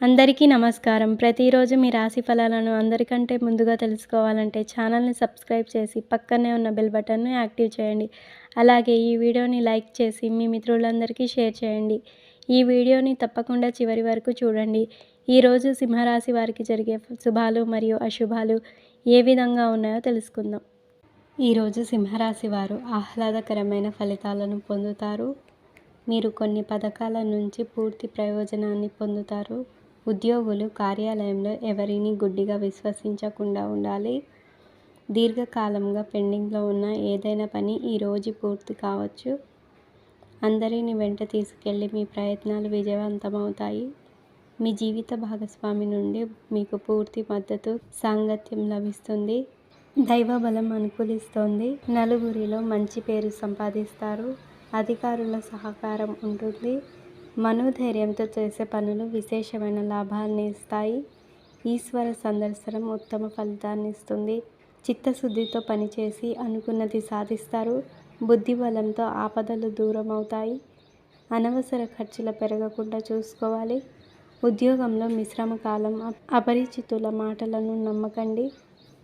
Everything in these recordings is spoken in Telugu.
అందరికీ నమస్కారం. ప్రతిరోజు మీ రాశి ఫలాలను అందరికంటే ముందుగా తెలుసుకోవాలంటే ఛానల్‌ని సబ్స్క్రైబ్ చేసి పక్కనే ఉన్న బెల్ బటన్‌ను యాక్టివ్ చేయండి. అలాగే ఈ వీడియోని లైక్ చేసి మీ మిత్రులందరికీ షేర్ చేయండి. ఈ వీడియోని తప్పకుండా చివరి వరకు చూడండి. ఈరోజు సింహరాశి వారికి జరిగే శుభాలు మరియు అశుభాలు ఏ విధంగా ఉన్నాయో తెలుసుకుందాం. ఈరోజు సింహరాశి వారు ఆహ్లాదకరమైన ఫలితాలను పొందుతారు. మీరు కొన్ని పథకాల నుంచి పూర్తి ప్రయోజనాన్ని పొందుతారు. ఉద్యోగులు కార్యాలయంలో ఎవరిని గుడ్డిగా విశ్వసించకుండా ఉండాలి. దీర్ఘకాలంగా పెండింగ్లో ఉన్న ఏదైనా పని ఈరోజు పూర్తి కావచ్చు. అందరిని వెంట తీసుకెళ్ళి మీ ప్రయత్నాలు విజయవంతమవుతాయి. మీ జీవిత భాగస్వామి నుండి మీకు పూర్తి మద్దతు, సాంగత్యం లభిస్తుంది. దైవబలం అనుకూలిస్తోంది. నలుగురిలో మంచి పేరు సంపాదిస్తారు. అధికారుల సహకారం ఉంటుంది. మనోధైర్యంతో చేసే పనులు విశేషమైన లాభాల్ని ఇస్తాయి. ఈశ్వర సందర్శనం ఉత్తమ ఫలితాన్ని ఇస్తుంది. చిత్తశుద్ధితో పనిచేసి అనుకున్నది సాధిస్తారు. బుద్ధిబలంతో ఆపదలు దూరం అవుతాయి. అనవసర ఖర్చులు పెరగకుండా చూసుకోవాలి. ఉద్యోగంలో మిశ్రమ కాలం. అపరిచితుల మాటలను నమ్మకండి.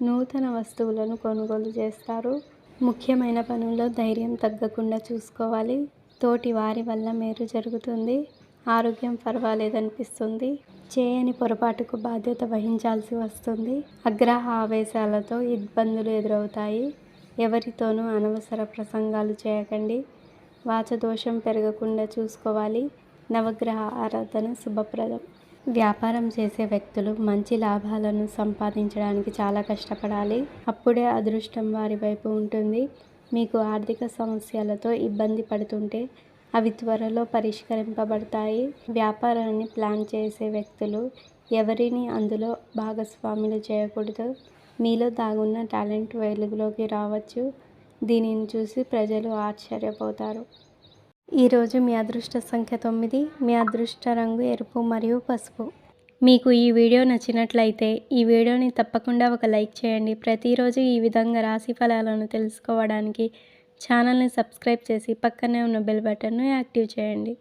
నూతన వస్తువులను కొనుగోలు చేస్తారు. ముఖ్యమైన పనుల్లో ధైర్యం తగ్గకుండా చూసుకోవాలి. తోటి వారి వల్ల మేలు జరుగుతుంది. ఆరోగ్యం పర్వాలేదనిపిస్తుంది. చేయని పొరపాటుకు బాధ్యత వహించాల్సి వస్తుంది. ఆగ్రహ ఆవేశాలతో ఇబ్బందులు ఎదురవుతాయి. ఎవరితోనూ అనవసర ప్రసంగాలు చేయకండి. వాచదోషం పెరగకుండా చూసుకోవాలి. నవగ్రహ ఆరాధన శుభప్రదం. వ్యాపారం చేసే వ్యక్తులు మంచి లాభాలను సంపాదించడానికి చాలా కష్టపడాలి. అప్పుడే అదృష్టం వారి వైపు ఉంటుంది. మీకు ఆర్థిక సమస్యలతో ఇబ్బంది పడుతుంటే అవి త్వరలో పరిష్కరింపబడతాయి. వ్యాపారాన్ని ప్లాన్ చేసే వ్యక్తులు ఎవరిని అందులో భాగస్వాములు చేయకూడదు. మీలో దాగున్న టాలెంట్ వెలుగులోకి రావచ్చు. దీనిని చూసి ప్రజలు ఆశ్చర్యపోతారు. ఈరోజు మీ అదృష్ట సంఖ్య 9. మీ అదృష్ట రంగు ఎరుపు మరియు పసుపు. మీకు ఈ వీడియో నచ్చినట్లయితే ఈ వీడియోని తప్పకుండా ఒక లైక్ చేయండి. ప్రతిరోజు ఈ విధంగా రాశి ఫలాలను తెలుసుకోవడానికి ఛానల్ని సబ్స్క్రైబ్ చేసి పక్కనే ఉన్న బెల్ బటన్ను యాక్టివ్ చేయండి.